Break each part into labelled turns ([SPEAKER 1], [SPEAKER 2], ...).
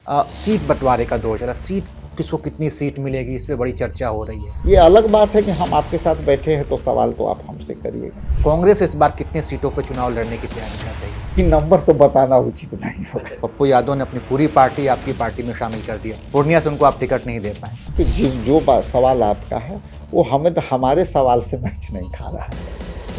[SPEAKER 1] Seat बंटवारे का दौर चला, सीट किसको कितनी सीट मिलेगी, इस पे बड़ी चर्चा हो रही है।
[SPEAKER 2] ये अलग बात है कि हम आपके साथ बैठे हैं तो सवाल तो आप हमसे करिएगा
[SPEAKER 1] कांग्रेस इस बार कितने सीटों पर चुनाव लड़ने की तैयारी कर रही है?
[SPEAKER 2] कि नंबर तो बताना उचित नहीं होगा
[SPEAKER 1] पप्पू यादव ने अपनी पूरी पार्टी आपकी पार्टी में शामिल कर दिया, पूर्णिया से उनको आप टिकट नहीं दे पाए।
[SPEAKER 2] कि जो सवाल आपका है वो हमें हमारे सवाल से मैच नहीं खा रहा है।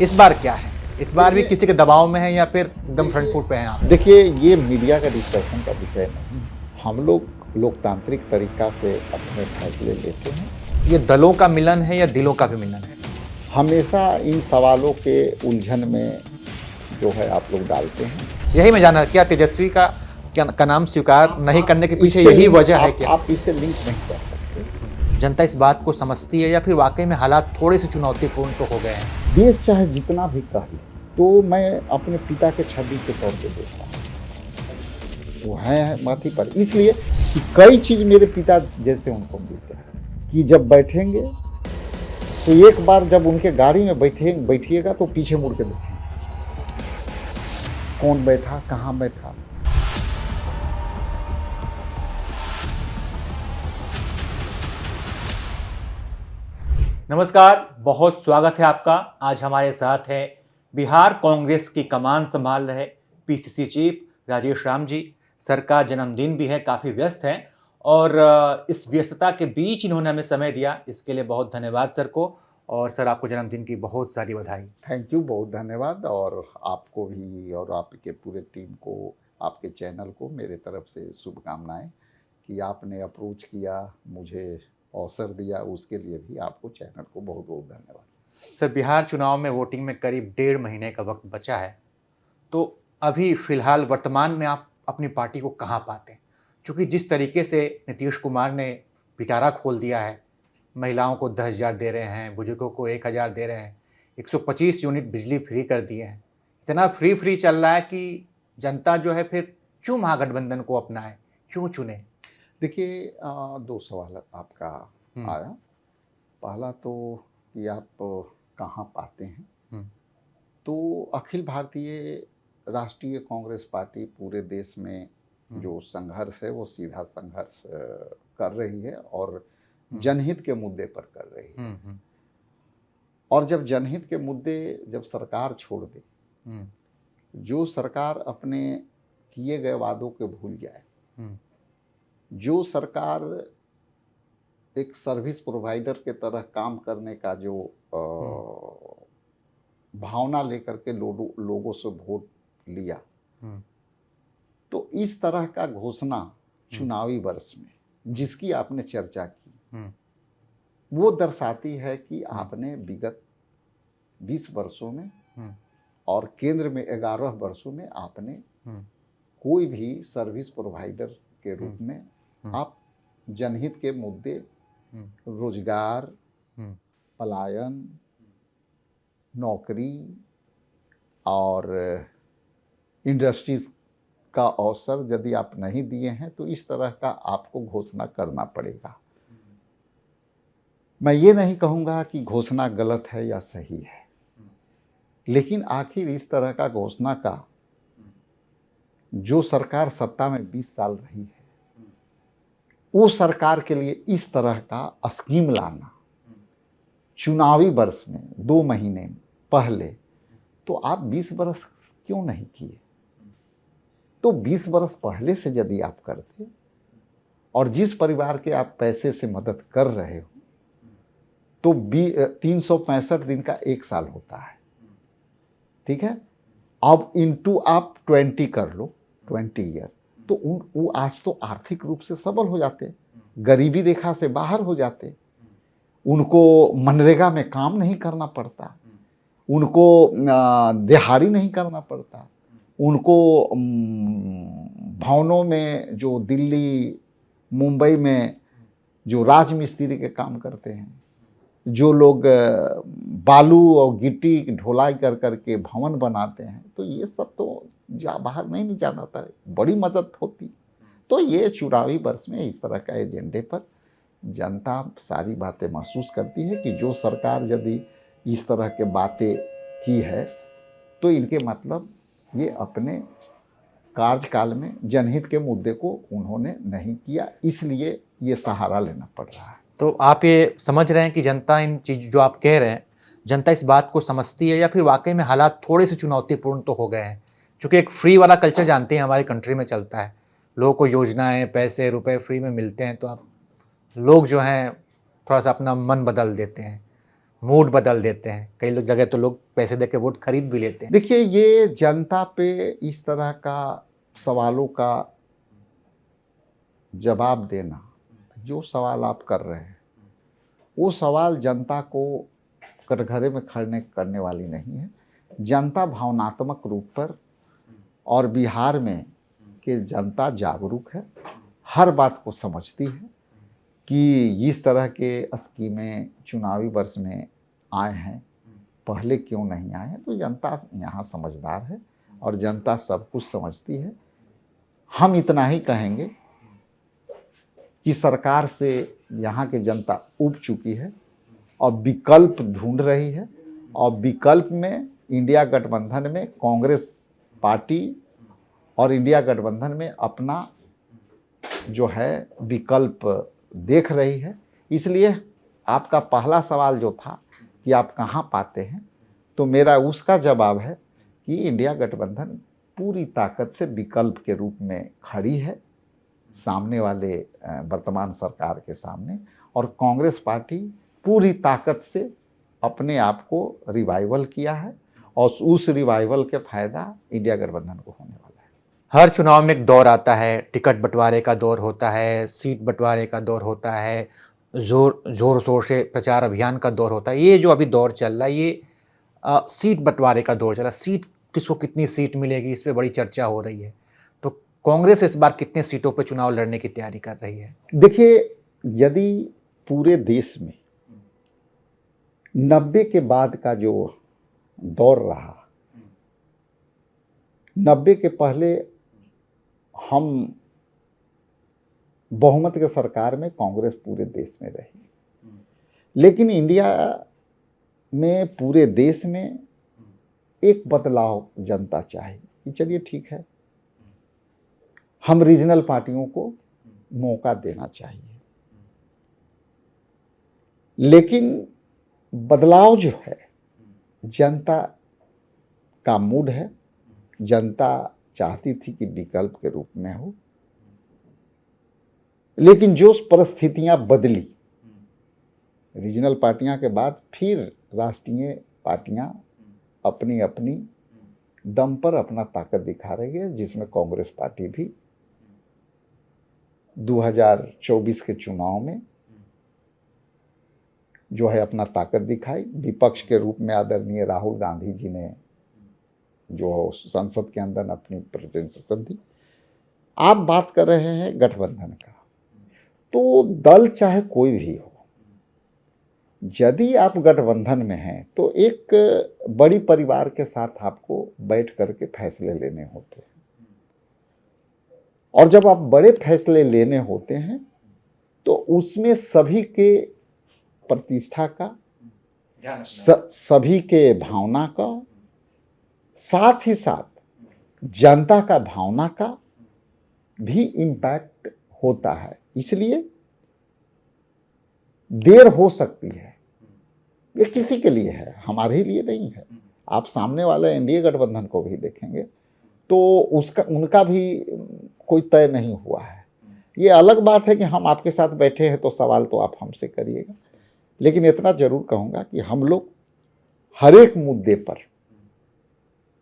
[SPEAKER 1] इस बार क्या है? इस बार भी किसी के दबाव में है या फिर एकदम फ्रंट फुट पे हैं आप?
[SPEAKER 2] देखिए, ये मीडिया का डिस्कशन का विषय नहीं। हम लोग लोकतांत्रिक तरीका से अपने फैसले लेते हैं।
[SPEAKER 1] ये दलों का मिलन है या दिलों का भी मिलन है?
[SPEAKER 2] हमेशा इन सवालों के उलझन में जो है आप लोग डालते हैं।
[SPEAKER 1] यही मैं जानना, क्या तेजस्वी का नाम स्वीकार नहीं करने के पीछे
[SPEAKER 2] इससे
[SPEAKER 1] यही
[SPEAKER 2] लिंक
[SPEAKER 1] वजह है क्या?
[SPEAKER 2] आप इससे लिंक नहीं कर सकते।
[SPEAKER 1] जनता इस बात को समझती है या फिर वाकई में हालात थोड़े से चुनौतीपूर्ण तो हो गए हैं?
[SPEAKER 2] देश चाहे जितना भी कह ले तो मैं अपने पिता के छवि के तौर पे देखता हूँ, वो है माथी पर, इसलिए कि कई चीज मेरे पिता जैसे उनको मिलते हैं कि जब बैठेंगे तो एक बार जब उनके गाड़ी में बैठिएगा तो पीछे मुड़ के देखेंगे कौन बैठा, कहाँ बैठा।
[SPEAKER 1] नमस्कार, बहुत स्वागत है आपका। आज हमारे साथ है बिहार कांग्रेस की कमान संभाल रहे PCC chief Rajesh Ram ji. Sir का जन्मदिन भी है, काफ़ी व्यस्त हैं और इस व्यस्तता के बीच इन्होंने हमें समय दिया, इसके लिए बहुत धन्यवाद सर को। और सर, आपको जन्मदिन की बहुत सारी बधाई।
[SPEAKER 2] थैंक यू, बहुत धन्यवाद। और आपको भी और आपके पूरे टीम को, आपके चैनल को मेरे तरफ से शुभकामनाएं कि आपने अप्रोच किया, मुझे अवसर दिया, उसके लिए भी आपको, चैनल को बहुत बहुत धन्यवाद।
[SPEAKER 1] सर, बिहार चुनाव में वोटिंग में करीब 1.5 महीने का वक्त बचा है, तो अभी फिलहाल वर्तमान में आप अपनी पार्टी को कहाँ पाते हैं? क्योंकि जिस तरीके से नीतीश कुमार ने पिटारा खोल दिया है, महिलाओं को 10,000 दे रहे हैं, बुजुर्गों को 1,000 दे रहे हैं, 125 यूनिट बिजली फ्री कर दिए हैं, इतना फ्री चल रहा है कि जनता जो है फिर क्यों महागठबंधन को अपनाए, क्यों चुने?
[SPEAKER 2] देखिए, दो सवाल आपका आया। पहला तो कि आप कहाँ पाते हैं, तो अखिल भारतीय राष्ट्रीय कांग्रेस पार्टी पूरे देश में जो संघर्ष है वो सीधा संघर्ष कर रही है और जनहित के मुद्दे पर कर रही है। और जब जनहित के मुद्दे जब सरकार छोड़ दे, जो सरकार अपने किए गए वादों को भूल जाए, जो सरकार एक सर्विस प्रोवाइडर के तरह काम करने का जो भावना लेकर के लोगों से वोट लिया, तो इस तरह का घोषणा चुनावी वर्ष में जिसकी आपने चर्चा की, वो दर्शाती है कि आपने विगत 20 वर्षों में और केंद्र में 11 वर्षों में आपने कोई भी सर्विस प्रोवाइडर के रूप में आप जनहित के मुद्दे, रोजगार, पलायन, नौकरी और इंडस्ट्रीज का अवसर यदि आप नहीं दिए हैं तो इस तरह का आपको घोषणा करना पड़ेगा। मैं ये नहीं कहूँगा कि घोषणा गलत है या सही है, लेकिन आखिर इस तरह का घोषणा का जो सरकार सत्ता में 20 साल रही है, वो सरकार के लिए इस तरह का स्कीम लाना चुनावी वर्ष में 2 महीने पहले, तो आप 20 वर्ष क्यों नहीं किए? तो 20 वर्ष पहले से यदि आप करते और जिस परिवार के आप पैसे से मदद कर रहे हो, तो 365 दिन का 1 साल होता है, ठीक है। अब इनटू आप 20 कर लो, 20 ईयर, तो वो आज तो आर्थिक रूप से सबल हो जाते, गरीबी रेखा से बाहर हो जाते, उनको मनरेगा में काम नहीं करना पड़ता, उनको दिहाड़ी नहीं करना पड़ता, उनको भवनों में जो दिल्ली मुंबई में जो राजमिस्त्री के काम करते हैं, जो लोग बालू और गिट्टी ढुलाई कर करके भवन बनाते हैं, तो ये सब तो बाहर नहीं जाना था, बड़ी मदद होती। तो ये चुनावी वर्ष में इस तरह का एजेंडे पर जनता सारी बातें महसूस करती है कि जो सरकार यदि इस तरह के बातें की है तो इनके मतलब ये अपने कार्यकाल में जनहित के मुद्दे को उन्होंने नहीं किया, इसलिए ये सहारा लेना पड़ रहा है।
[SPEAKER 1] तो आप ये समझ रहे हैं कि जनता इन चीज जो आप कह रहे हैं, जनता इस बात को समझती है, या फिर वाकई में हालात थोड़े से चुनौतीपूर्ण तो हो गए हैं? क्योंकि एक फ्री वाला कल्चर जानते हैं हमारी कंट्री में चलता है, लोगों को योजनाएं, पैसे, रुपए फ्री में मिलते हैं, तो आप लोग जो हैं थोड़ा सा अपना मन बदल देते हैं, मूड बदल देते हैं। कई लोग जगह तो लोग पैसे दे के वोट खरीद भी लेते हैं।
[SPEAKER 2] देखिए, ये जनता पे इस तरह का सवालों का जवाब देना, जो सवाल आप कर रहे हैं, वो सवाल जनता को कटघरे में खड़े करने वाली नहीं है। जनता भावनात्मक रूप पर, और बिहार में कि जनता जागरूक है, हर बात को समझती है कि इस तरह के स्कीमें चुनावी वर्ष में आए हैं, पहले क्यों नहीं आए हैं। तो जनता यहाँ समझदार है और जनता सब कुछ समझती है। हम इतना ही कहेंगे कि सरकार से यहाँ की जनता ऊब चुकी है और विकल्प ढूंढ रही है, और विकल्प में इंडिया गठबंधन में कांग्रेस पार्टी और इंडिया गठबंधन में अपना जो है विकल्प देख रही है। इसलिए आपका पहला सवाल जो था कि आप कहाँ पाते हैं, तो मेरा उसका जवाब है कि इंडिया गठबंधन पूरी ताकत से विकल्प के रूप में खड़ी है सामने वाले वर्तमान सरकार के सामने, और कांग्रेस पार्टी पूरी ताकत से अपने आप को रिवाइवल किया है, और उस रिवाइवल के फायदा इंडिया गठबंधन को होने वाला है।
[SPEAKER 1] हर चुनाव में एक दौर आता है, टिकट बंटवारे का दौर होता है, सीट बंटवारे का दौर होता है, जोर शोर से प्रचार अभियान का दौर होता है। ये जो अभी दौर चल रहा है, ये सीट बंटवारे का दौर चल रहा है। सीट किसको कितनी सीट मिलेगी, इस पे बड़ी चर्चा हो रही है। तो कांग्रेस इस बार कितने सीटों पे चुनाव लड़ने की तैयारी कर रही है?
[SPEAKER 2] देखिए, यदि पूरे देश में 90 के बाद का जो दौर रहा, 90 के पहले हम बहुमत के सरकार में कांग्रेस पूरे देश में रही, लेकिन इंडिया में पूरे देश में एक बदलाव जनता चाहे कि चलिए ठीक है, हम रीजनल पार्टियों को मौका देना चाहिए। लेकिन बदलाव जो है जनता का मूड है, जनता चाहती थी कि विकल्प के रूप में हो, लेकिन जो परिस्थितियां बदली, रीजनल पार्टियां के बाद फिर राष्ट्रीय पार्टियां अपनी अपनी दम पर अपना ताकत दिखा रही है, जिसमें कांग्रेस पार्टी भी 2024 के चुनाव में जो है अपना ताकत दिखाई। विपक्ष के रूप में आदरणीय राहुल गांधी जी ने जो संसद के अंदर अपनी प्रेजेंटेशन दी। आप बात कर रहे हैं गठबंधन का, तो दल चाहे कोई भी हो, यदि आप गठबंधन में हैं तो एक बड़ी परिवार के साथ आपको बैठ करके फैसले लेने होते हैं, और जब आप बड़े फैसले लेने होते हैं तो उसमें सभी के प्रतिष्ठा का, सभी के भावना का, साथ ही साथ जनता का भावना का भी इम्पैक्ट होता है। इसलिए देर हो सकती है, ये किसी के लिए है, हमारे लिए नहीं है। आप सामने वाले एनडीए गठबंधन को भी देखेंगे तो उनका भी कोई तय नहीं हुआ है। ये अलग बात है कि हम आपके साथ बैठे हैं तो सवाल तो आप हमसे करिएगा, लेकिन इतना जरूर कहूँगा कि हम लोग हर एक मुद्दे पर,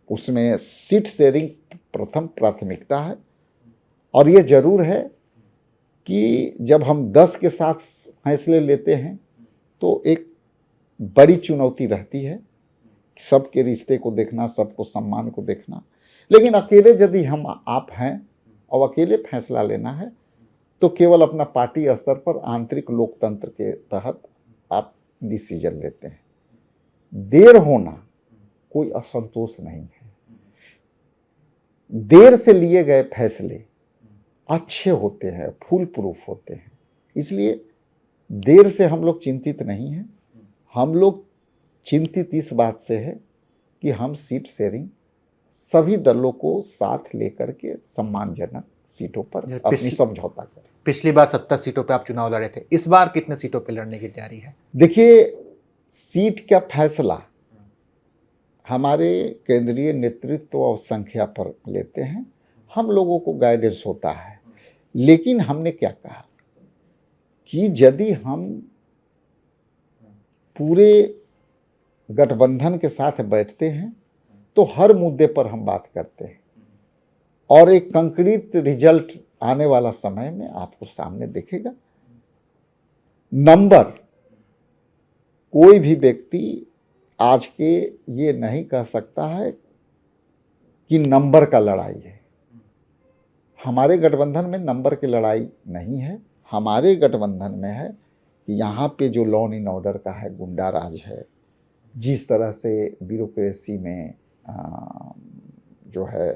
[SPEAKER 2] उसमें सीट शेयरिंग प्रथम प्राथमिकता है, और ये जरूर है कि जब हम 10 के साथ फैसले लेते हैं तो एक बड़ी चुनौती रहती है, सबके रिश्ते को देखना, सबको सम्मान को देखना। लेकिन अकेले यदि हम आप हैं और अकेले फैसला लेना है तो केवल अपना पार्टी स्तर पर आंतरिक लोकतंत्र के तहत आप डिसीजन लेते हैं। देर होना कोई असंतोष नहीं है। देर से लिए गए फैसले अच्छे होते हैं, फूल प्रूफ होते हैं। इसलिए देर से हम लोग चिंतित नहीं हैं। हम लोग चिंतित इस बात से है कि हम सीट शेयरिंग सभी दलों को साथ लेकर के सम्मानजनक सीटों पर
[SPEAKER 1] जैसे
[SPEAKER 2] अपनी समझौता करें।
[SPEAKER 1] पिछली बार 70 सीटों पे आप चुनाव लड़े थे, इस बार कितने सीटों पे लड़ने की तैयारी है?
[SPEAKER 2] देखिए, सीट का फैसला हमारे केंद्रीय नेतृत्व और संख्या पर लेते हैं, हम लोगों को गाइडेंस होता है। लेकिन हमने क्या कहा कि यदि हम पूरे गठबंधन के साथ बैठते हैं तो हर मुद्दे पर हम बात करते हैं और एक कंक्रीट रिजल्ट आने वाला समय में आपको सामने दिखेगा। नंबर, कोई भी व्यक्ति आज के ये नहीं कह सकता है कि नंबर का लड़ाई है। हमारे गठबंधन में नंबर की लड़ाई नहीं है। हमारे गठबंधन में है कि यहाँ पे जो लॉ एंड ऑर्डर का है, गुंडा राज है, जिस तरह से ब्यूरोक्रेसी में जो है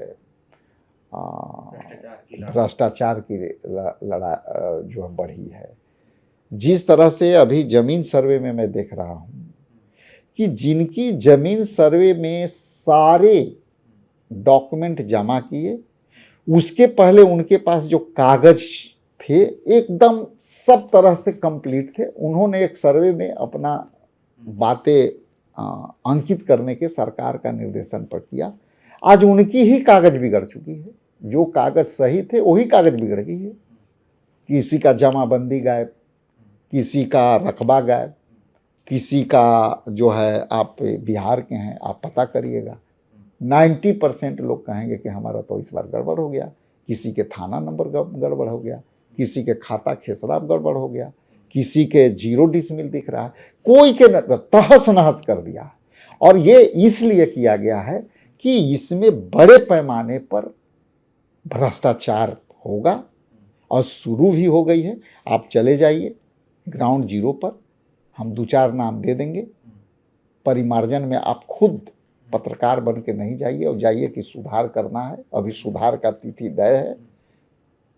[SPEAKER 2] भ्रष्टाचार की लड़ाई जो है बढ़ी है, जिस तरह से अभी जमीन सर्वे में मैं देख रहा हूँ कि जिनकी जमीन सर्वे में सारे डॉक्यूमेंट जमा किए, उसके पहले उनके पास जो कागज थे एकदम सब तरह से कंप्लीट थे, उन्होंने एक सर्वे में अपना बातें अंकित करने के सरकार का निर्देशन पर किया। आज उनकी ही कागज बिगड़ चुकी है। जो कागज सही थे वही कागज बिगड़ गई है। किसी का जमाबंदी गायब, किसी का रकबा गायब, किसी का जो है, आप बिहार के हैं, आप पता करिएगा, 90% लोग कहेंगे कि हमारा तो इस बार गड़बड़ हो गया। किसी के थाना नंबर गड़बड़ हो गया, किसी के खाता खेसरा गड़बड़ हो गया, किसी के 0 डिसमिल दिख रहा है, कोई के तहस नहस कर दिया। और ये इसलिए किया गया है कि इसमें बड़े पैमाने पर भ्रष्टाचार होगा और शुरू भी हो गई है। आप चले जाइए ग्राउंड जीरो पर, हम 2-4 नाम दे देंगे। परिमार्जन में आप खुद पत्रकार बन के नहीं जाइए और जाइए कि सुधार करना है, अभी सुधार का तिथि तय है।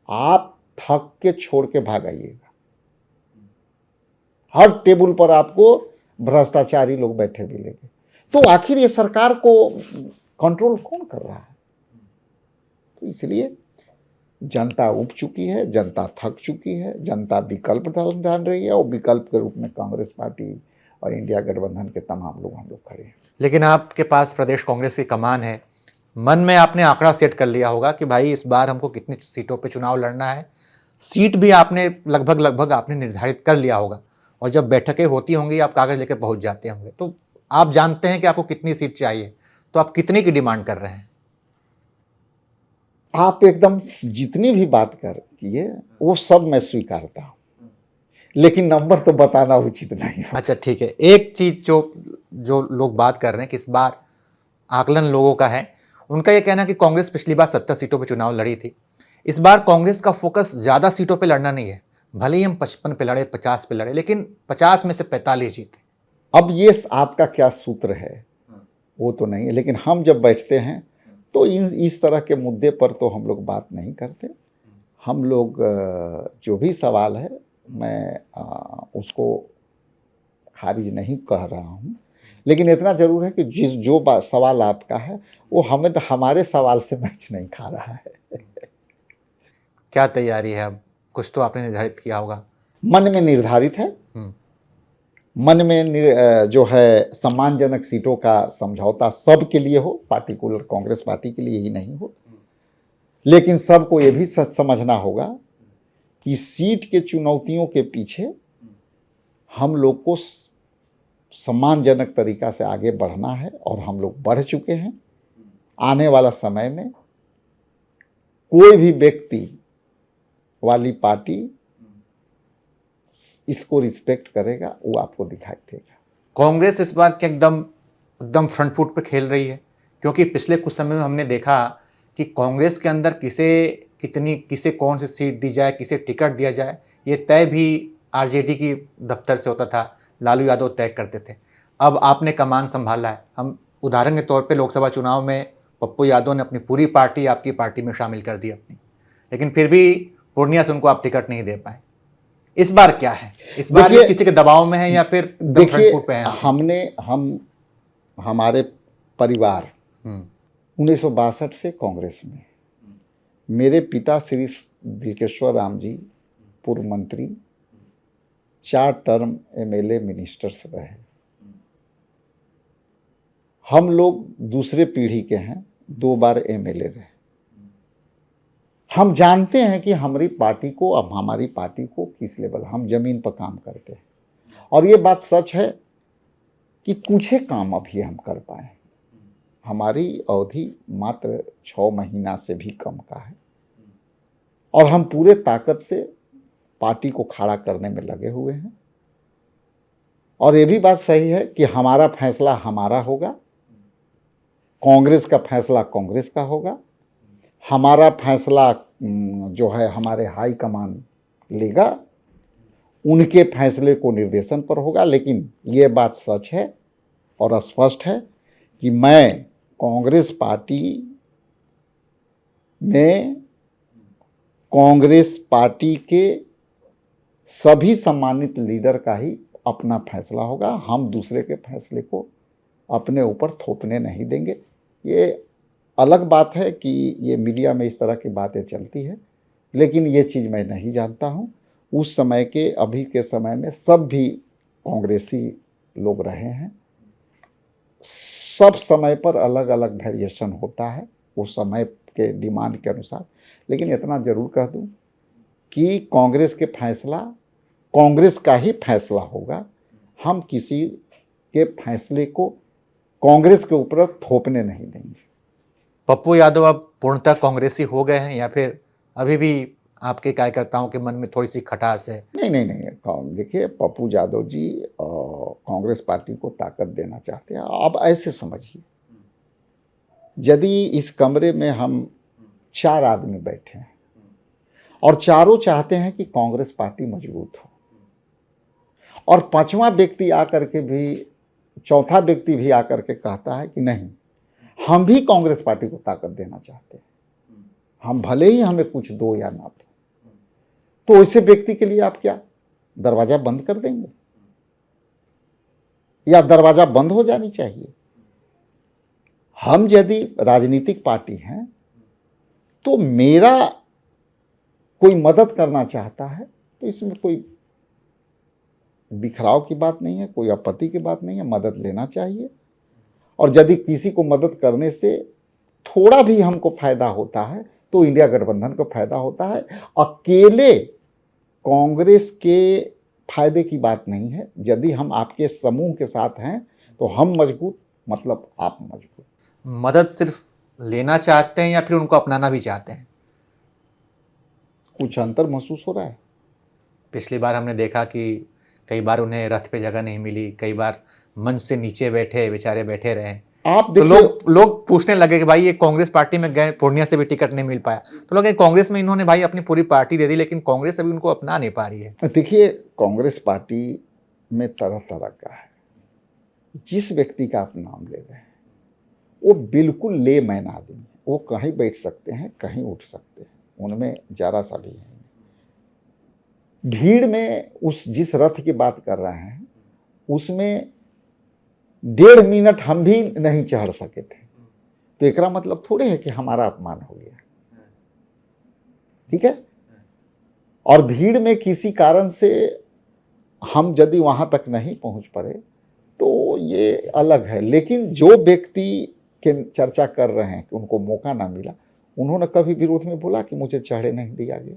[SPEAKER 2] आप थक के छोड़ के भाग आइएगा। हर टेबल पर आपको भ्रष्टाचारी लोग बैठे मिलेंगे। तो आखिर ये सरकार को कंट्रोल कौन कर रहा है? तो इसलिए जनता उब चुकी है, जनता थक चुकी है, जनता विकल्प ढूंढ रही है और विकल्प के रूप में कांग्रेस पार्टी और इंडिया गठबंधन के तमाम लोग हम लोग खड़े हैं।
[SPEAKER 1] लेकिन आपके पास प्रदेश कांग्रेस की कमान है, मन में आपने आंकड़ा सेट कर लिया होगा कि भाई इस बार हमको कितनी सीटों पे चुनाव लड़ना है। सीट भी आपने लगभग आपने निर्धारित कर लिया होगा और जब बैठकें होती होंगी आप कागज लेकर पहुंच जाते होंगे, तो आप जानते हैं कि आपको कितनी सीट चाहिए, तो आप कितने की डिमांड कर रहे हैं?
[SPEAKER 2] आप एकदम जितनी भी बात किए वो सब मैं स्वीकारता हूँ, लेकिन नंबर तो बताना उचित नहीं है।
[SPEAKER 1] अच्छा ठीक है, एक चीज जो लोग बात कर रहे हैं कि इस बार आकलन लोगों का है, उनका यह कहना है कि कांग्रेस पिछली बार 70 सीटों पे चुनाव लड़ी थी, इस बार कांग्रेस का फोकस ज्यादा सीटों पे लड़ना नहीं है। भले ही हम 55 पे लड़े, 50 पे लड़े, लेकिन 50 में से 45 जीते।
[SPEAKER 2] अब ये आपका क्या सूत्र है वो तो नहीं है, लेकिन हम जब बैठते हैं तो इस तरह के मुद्दे पर तो हम लोग बात नहीं करते। हम लोग जो भी सवाल है मैं उसको खारिज नहीं कह रहा हूँ, लेकिन इतना जरूर है कि जो सवाल आपका है वो हमें हमारे सवाल से मैच नहीं खा रहा है।
[SPEAKER 1] क्या तैयारी है अब? कुछ तो आपने निर्धारित किया होगा।
[SPEAKER 2] मन में निर्धारित है, मन में जो है सम्मानजनक सीटों का समझौता सबके लिए हो, पार्टिकुलर कांग्रेस पार्टी के लिए ही नहीं हो। लेकिन सबको ये भी समझना होगा कि सीट के चुनौतियों के पीछे हम लोग को सम्मानजनक तरीका से आगे बढ़ना है और हम लोग बढ़ चुके हैं। आने वाला समय में कोई भी व्यक्ति वाली पार्टी इसको रिस्पेक्ट करेगा, वो आपको दिखाई देगा।
[SPEAKER 1] कांग्रेस इस बार क्या एकदम फ्रंट फुट पे खेल रही है? क्योंकि पिछले कुछ समय में हमने देखा कि कांग्रेस के अंदर किसे कौन सी सीट दी जाए, किसे टिकट दिया जाए, ये तय भी आरजेडी की दफ्तर से होता था, लालू यादव तय करते थे। अब आपने कमान संभाला है। हम उदाहरण के तौर पे लोकसभा चुनाव में पप्पू यादव ने अपनी पूरी पार्टी आपकी पार्टी में शामिल कर दी अपनी, लेकिन फिर भी पूर्णिया से उनको आप टिकट नहीं दे पाए। इस बार क्या है? इस बार ये किसी के दबाव में है या फिर
[SPEAKER 2] देखिए, हमारे परिवार 1962 से कांग्रेस में। मेरे पिता श्री दिलकेश्वर राम जी पूर्व मंत्री, 4 टर्म एमएलए मिनिस्टर्स रहे। हम लोग दूसरे पीढ़ी के हैं, 2 बार एमएलए रहे। हम जानते हैं कि हमारी पार्टी को, अब हमारी पार्टी को किस लेवल, हम जमीन पर काम करते हैं। और ये बात सच है कि कुछ ही काम अभी हम कर पाए। हमारी अवधि मात्र 6 महीना से भी कम का है और हम पूरे ताकत से पार्टी को खड़ा करने में लगे हुए हैं। और ये भी बात सही है कि हमारा फैसला हमारा होगा, कांग्रेस का फैसला कांग्रेस का होगा, हमारा फैसला जो है हमारे हाई कमान लेगा, उनके फैसले को निर्देशन पर होगा। लेकिन ये बात सच है और स्पष्ट है कि मैं कांग्रेस पार्टी में, कांग्रेस पार्टी के सभी सम्मानित लीडर का ही अपना फैसला होगा। हम दूसरे के फैसले को अपने ऊपर थोपने नहीं देंगे। ये अलग बात है कि ये मीडिया में इस तरह की बातें चलती है, लेकिन ये चीज़ मैं नहीं जानता हूँ। उस समय के, अभी के समय में सब भी कांग्रेसी लोग रहे हैं। सब समय पर अलग अलग वेरिएशन होता है उस समय के डिमांड के अनुसार। लेकिन इतना ज़रूर कह दूँ कि कांग्रेस के फैसला कांग्रेस का ही फैसला होगा। हम किसी के फैसले को कांग्रेस के ऊपर थोपने नहीं देंगे।
[SPEAKER 1] पप्पू यादव अब पूर्णतः कांग्रेसी हो गए हैं या फिर अभी भी आपके कार्यकर्ताओं के मन में थोड़ी सी खटास है?
[SPEAKER 2] नहीं, देखिए, पप्पू यादव जी कांग्रेस पार्टी को ताकत देना चाहते हैं। अब ऐसे समझिए, यदि इस कमरे में हम 4 आदमी बैठे हैं और चारों चाहते हैं कि कांग्रेस पार्टी मजबूत हो, और 5वां व्यक्ति आकर के भी, 4था व्यक्ति भी आकर के कहता है कि नहीं, हम भी कांग्रेस पार्टी को ताकत देना चाहते हैं, हम भले ही हमें कुछ दो या ना दो, तो ऐसे व्यक्ति के लिए आप क्या दरवाजा बंद कर देंगे या दरवाजा बंद हो जानी चाहिए? हम यदि राजनीतिक पार्टी हैं तो मेरा कोई मदद करना चाहता है तो इसमें कोई बिखराव की बात नहीं है, कोई आपत्ति की बात नहीं है, मदद लेना चाहिए। और यदि किसी को मदद करने से थोड़ा भी हमको फायदा होता है तो इंडिया गठबंधन को फायदा होता है। अकेले कांग्रेस के फायदे की बात नहीं है। यदि हम आपके समूह के साथ हैं तो हम मजबूत, मतलब आप मजबूत।
[SPEAKER 1] मदद सिर्फ लेना चाहते हैं या फिर उनको अपनाना भी चाहते हैं?
[SPEAKER 2] कुछ अंतर महसूस हो रहा है।
[SPEAKER 1] पिछली बार हमने देखा कि कई बार उन्हें रथ पे जगह नहीं मिली, कई बार मंच से नीचे बैठे बेचारे बैठे रहे।
[SPEAKER 2] आप
[SPEAKER 1] तो
[SPEAKER 2] देखिए,
[SPEAKER 1] लोग पूछने लगे कि भाई ये कांग्रेस पार्टी में गए, पूर्णिया से भी टिकट नहीं मिल पाया, तो लोग कांग्रेस में इन्होंने भाई अपनी पूरी पार्टी दे दी, लेकिन कांग्रेस अभी उनको अपना नहीं पा रही है।
[SPEAKER 2] देखिए, कांग्रेस पार्टी में तरह तरह का है। जिस व्यक्ति का आप नाम ले रहे हैं वो बिल्कुल लेमैन आदमी है। वो कहीं बैठ सकते हैं, कहीं उठ सकते हैं, उनमें जरा सा भी है। भीड़ में जिस रथ की बात कर रहे हैं उसमें 1.5 मिनट हम भी नहीं चढ़ सके थे, तो एकरा मतलब थोड़े है कि हमारा अपमान हो गया, ठीक है। और भीड़ में किसी कारण से हम यदि वहां तक नहीं पहुंच पाए तो ये अलग है। लेकिन जो व्यक्ति के चर्चा कर रहे हैं कि उनको मौका ना मिला, उन्होंने कभी विरोध में बोला कि मुझे चढ़े नहीं दिया गया?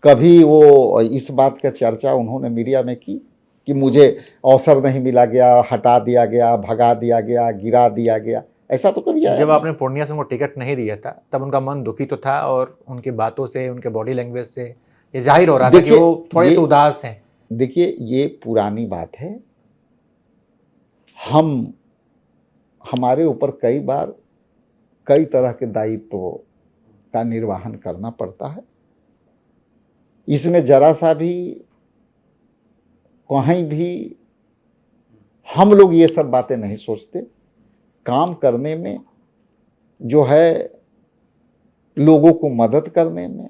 [SPEAKER 2] कभी वो इस बात का चर्चा उन्होंने मीडिया में की कि मुझे अवसर नहीं मिला गया, हटा दिया गया, भगा दिया गया, गिरा दिया गया? ऐसा तो कभी आया?
[SPEAKER 1] जब आपने पूर्णिया से उनको टिकट नहीं दिया था तब उनका मन दुखी तो था, और उनकी बातों से, उनके बॉडी लैंग्वेज से ये जाहिर हो रहा था कि वो थोड़े से उदास हैं।
[SPEAKER 2] देखिए, ये पुरानी बात है। हमारे ऊपर कई बार कई तरह के दायित्व का निर्वहन करना पड़ता है। इसमें जरा सा भी कहीं भी हम लोग ये सब बातें नहीं सोचते। काम करने में जो है, लोगों को मदद करने में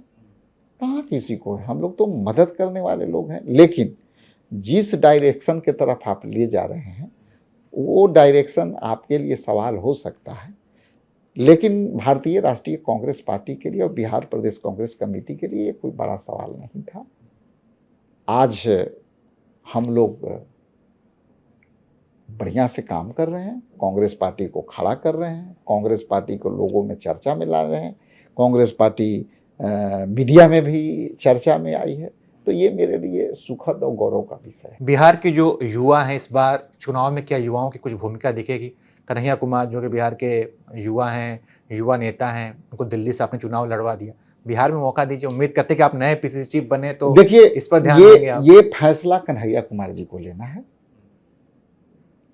[SPEAKER 2] कहाँ किसी को है, हम लोग तो मदद करने वाले लोग हैं। लेकिन जिस डायरेक्शन के तरफ आप ले जा रहे हैं वो डायरेक्शन आपके लिए सवाल हो सकता है। लेकिन भारतीय राष्ट्रीय कांग्रेस पार्टी के लिए और बिहार प्रदेश कांग्रेस कमेटी के लिए कोई बड़ा सवाल नहीं था। आज हम लोग बढ़िया से काम कर रहे हैं, कांग्रेस पार्टी को खड़ा कर रहे हैं, कांग्रेस पार्टी को लोगों में चर्चा में ला रहे हैं, कांग्रेस पार्टी मीडिया में भी चर्चा में आई है। तो ये मेरे लिए सुखद और गौरव का विषय है।
[SPEAKER 1] बिहार के जो युवा हैं, इस बार चुनाव में क्या युवाओं की कुछ भूमिका दिखेगी? कन्हैया कुमार जो कि बिहार के युवा हैं, युवा नेता हैं, उनको दिल्ली से आपने चुनाव लड़वा दिया। बिहार में मौका दीजिए, उम्मीद करते हैं कि आप नए पीसीसी चीफ बने तो
[SPEAKER 2] देखिए,
[SPEAKER 1] इस पर ध्यान देंगे आप।
[SPEAKER 2] ये फैसला कन्हैया कुमार जी को लेना है,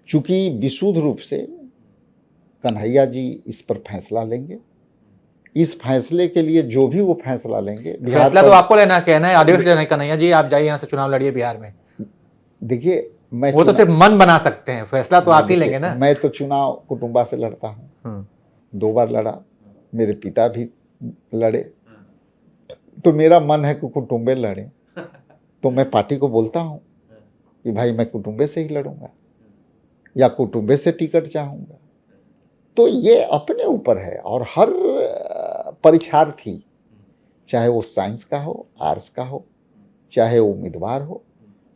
[SPEAKER 2] चूंकि विशुद्ध रूप से कन्हैया जी इस पर फैसला लेंगे। इस फैसले के लिए जो भी वो फैसला लेंगे,
[SPEAKER 1] फैसला तो आपको लेना, कहना है, आदेश लेना है, कन्हैया जी आप जाइए यहाँ से चुनाव लड़िए बिहार में।
[SPEAKER 2] देखिए, मैं
[SPEAKER 1] वो तो सिर्फ मन बना सकते हैं, फैसला तो आप ही लेंगे ना।
[SPEAKER 2] मैं तो चुनाव कुटुंबा से लड़ता हूँ, 2 बार लड़ा, मेरे पिता भी लड़े, तो मेरा मन है कि कुटुंबे लड़े, तो मैं पार्टी को बोलता हूँ कि भाई मैं कुटुंबे से ही लड़ूंगा या कुटुंबे से टिकट चाहूंगा। तो ये अपने ऊपर है, और हर परीक्षार्थी, चाहे वो साइंस का हो, आर्ट्स का हो, चाहे वो उम्मीदवार हो,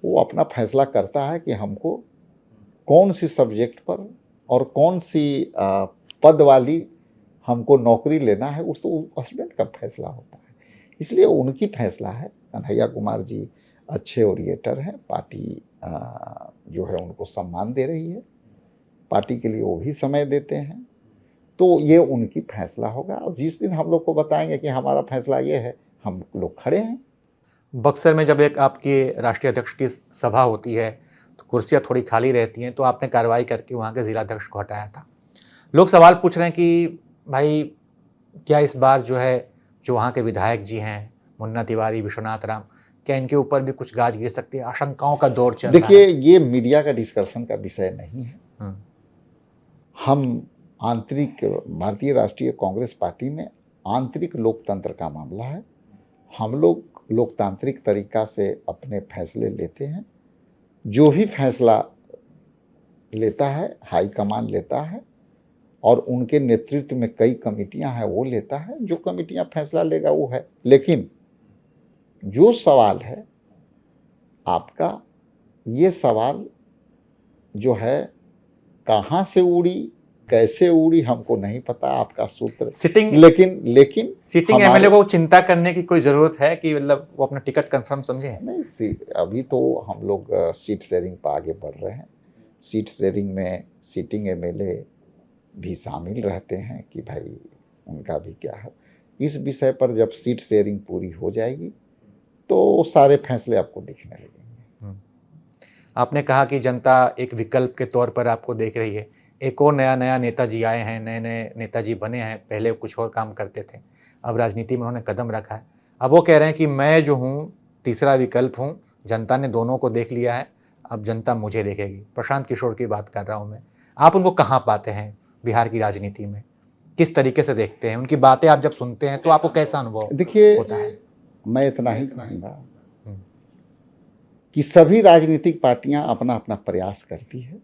[SPEAKER 2] वो अपना फैसला करता है कि हमको कौन सी सब्जेक्ट पर और कौन सी पद वाली हमको नौकरी लेना है, उस तो हस्बैंड का फैसला होता है। इसलिए उनकी फैसला है। कन्हैया कुमार जी अच्छे ओरिएटर हैं, पार्टी जो है उनको सम्मान दे रही है, पार्टी के लिए वो भी समय देते हैं, तो ये उनकी फैसला होगा। और जिस दिन हम लोग को बताएंगे कि हमारा फैसला ये है, हम लोग खड़े हैं।
[SPEAKER 1] बक्सर में जब एक आपके राष्ट्रीय अध्यक्ष की सभा होती है तो कुर्सियां थोड़ी खाली रहती हैं, तो आपने कार्रवाई करके वहाँ के जिलाध्यक्ष को हटाया था। लोग सवाल पूछ रहे हैं कि भाई क्या इस बार जो है, जो वहाँ के विधायक जी हैं, मुन्ना तिवारी, विश्वनाथ राम, क्या इनके ऊपर भी कुछ गाज गिर सकती है? आशंकाओं का दौर चल रहा है।
[SPEAKER 2] देखिए, ये मीडिया का डिस्कशन का विषय नहीं है। हम आंतरिक भारतीय राष्ट्रीय कांग्रेस पार्टी में आंतरिक लोकतंत्र का मामला है। हम लोग लोकतांत्रिक तरीका से अपने फैसले लेते हैं। जो भी फैसला लेता है हाईकमान लेता है, और उनके नेतृत्व में कई कमेटियां हैं, वो लेता है। जो कमेटियां फैसला लेगा वो है। लेकिन जो सवाल है आपका, ये सवाल जो है कहाँ से उड़ी, कैसे उड़ी, हमको नहीं पता आपका सूत्र।
[SPEAKER 1] सिटिंग
[SPEAKER 2] लेकिन
[SPEAKER 1] सीटिंग एमएलए को चिंता करने की कोई जरूरत है कि मतलब वो अपना टिकट कंफर्म समझे?
[SPEAKER 2] नहीं, अभी तो हम लोग सीट शेयरिंग पर आगे बढ़ रहे हैं। सीट शेयरिंग में सिटिंग एमएलए भी शामिल रहते हैं कि भाई उनका भी क्या है। इस विषय पर जब सीट शेयरिंग पूरी हो जाएगी तो सारे फैसले आपको दिखने लगेंगे।
[SPEAKER 1] आपने कहा कि जनता एक विकल्प के तौर पर आपको देख रही है। एक और नया नेताजी आए हैं, नए नए नेताजी बने हैं, पहले कुछ और काम करते थे, अब राजनीति में उन्होंने कदम रखा है। अब वो कह रहे हैं कि मैं जो हूँ तीसरा विकल्प हूँ, जनता ने दोनों को देख लिया है, अब जनता मुझे देखेगी। प्रशांत किशोर की बात कर रहा हूँ मैं। आप उनको कहाँ पाते हैं बिहार की राजनीति में? किस तरीके से देखते हैं? उनकी बातें आप जब सुनते हैं तो आपको कैसा अनुभव
[SPEAKER 2] देखिए,
[SPEAKER 1] होता है?
[SPEAKER 2] मैं इतना ही कहूँगा कि सभी राजनीतिक पार्टियां अपना अपना प्रयास करती है।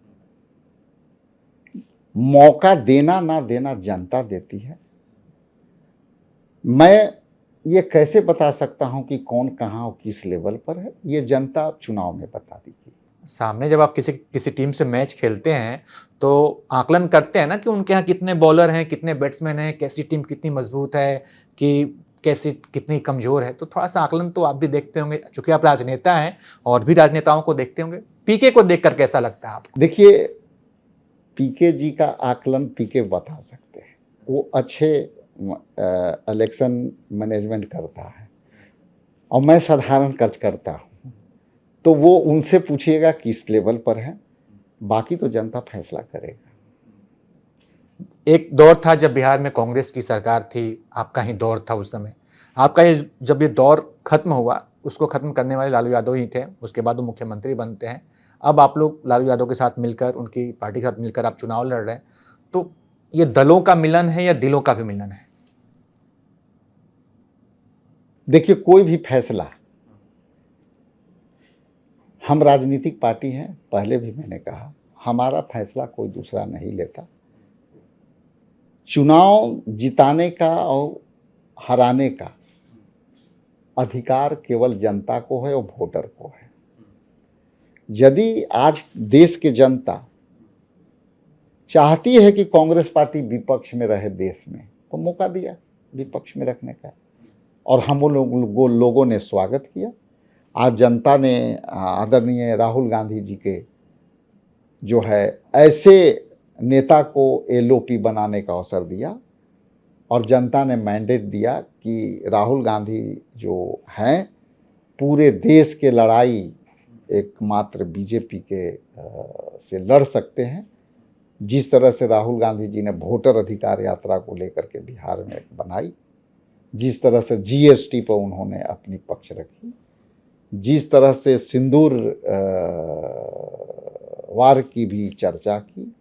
[SPEAKER 2] मौका देना ना देना जनता देती है। मैं ये कैसे बता सकता हूं कि कौन कहां और किस लेवल पर है, ये जनता चुनाव में बता देगी।
[SPEAKER 1] सामने जब आप किसी टीम से मैच खेलते हैं तो आकलन करते हैं ना कि उनके यहाँ कितने बॉलर हैं, कितने बैट्समैन हैं, कैसी टीम कितनी मजबूत है, कि कैसी कितनी कमज़ोर है। तो थोड़ा सा आकलन तो आप भी देखते होंगे, चूंकि आप राजनेता हैं और भी राजनेताओं को देखते होंगे। पीके को देखकर कैसा लगता है आपको?
[SPEAKER 2] देखिए, पीके जी का आकलन पीके बता सकते हैं। वो अच्छे इलेक्शन मैनेजमेंट करता है, और मैं साधारण खर्च करता हूँ, तो वो उनसे पूछिएगा किस लेवल पर है, बाकी तो जनता फैसला करेगा।
[SPEAKER 1] एक दौर था जब बिहार में कांग्रेस की सरकार थी, आपका ही दौर था उस समय। आपका ये जब ये दौर खत्म हुआ, उसको खत्म करने वाले लालू यादव ही थे, उसके बाद वो मुख्यमंत्री बनते हैं। अब आप लोग लालू यादव के साथ मिलकर, उनकी पार्टी के साथ मिलकर आप चुनाव लड़ रहे हैं। तो ये दलों का मिलन है या दिलों का भी मिलन है?
[SPEAKER 2] देखिए, कोई भी फैसला, हम राजनीतिक पार्टी हैं, पहले भी मैंने कहा, हमारा फैसला कोई दूसरा नहीं लेता। चुनाव जिताने का और हराने का अधिकार केवल जनता को है और वोटर को है। यदि आज देश की जनता चाहती है कि कांग्रेस पार्टी विपक्ष में रहे देश में, तो मौका दिया विपक्ष में रखने का, और हम लोगों ने स्वागत किया। आज जनता ने आदरणीय राहुल गांधी जी के जो है ऐसे नेता को एलओपी बनाने का अवसर दिया, और जनता ने मैंडेट दिया कि राहुल गांधी जो हैं पूरे देश के लड़ाई एकमात्र बीजेपी के से लड़ सकते हैं। जिस तरह से राहुल गांधी जी ने वोटर अधिकार यात्रा को लेकर के बिहार में बनाई, जिस तरह से जीएसटी पर उन्होंने अपनी पक्ष रखी, जिस तरह से सिंदूर वार की भी चर्चा की,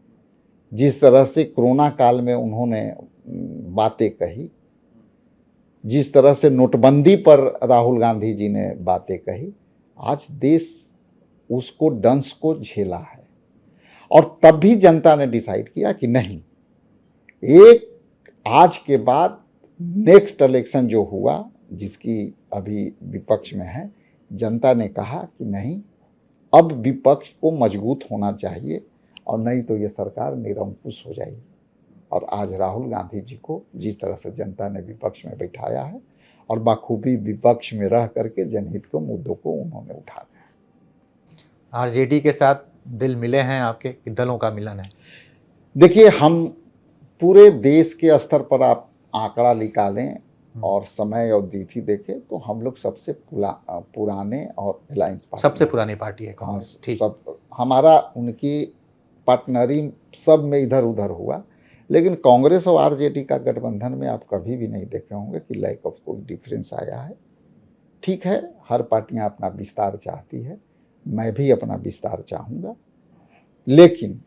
[SPEAKER 2] जिस तरह से कोरोना काल में उन्होंने बातें कही, जिस तरह से नोटबंदी पर राहुल गांधी जी ने बातें कही, आज देश उसको डंस को झेला है। और तब भी जनता ने डिसाइड किया कि नहीं, एक आज के बाद नेक्स्ट इलेक्शन जो हुआ, जिसकी अभी विपक्ष में है, जनता ने कहा कि नहीं, अब विपक्ष को मजबूत होना चाहिए, और नहीं तो ये सरकार निरंकुश हो जाएगी। और आज राहुल गांधी जी को जिस तरह से जनता ने विपक्ष में बैठाया है, और बखूबी विपक्ष में रह करके जनहित के मुद्दों को उन्होंने उठाया।
[SPEAKER 1] आरजेडी के साथ दिल मिले हैं आपके, कि दलों का मिलन है?
[SPEAKER 2] देखिए, हम पूरे देश के स्तर पर आप आंकड़ा निकालें और समय और तिथि देखें तो हम लोग सबसे पुराने और अलायंस पार्टी,
[SPEAKER 1] सबसे पुरानी पार्टी है कांग्रेस। ठीक,
[SPEAKER 2] सब हमारा उनकी पार्टनरी सब में इधर उधर हुआ, लेकिन कांग्रेस और आरजेडी का गठबंधन में आप कभी भी नहीं देखे होंगे कि लैक ऑफ कोई डिफरेंस आया है। ठीक है, हर पार्टियां अपना विस्तार चाहती है, मैं भी अपना विस्तार चाहूँगा, लेकिन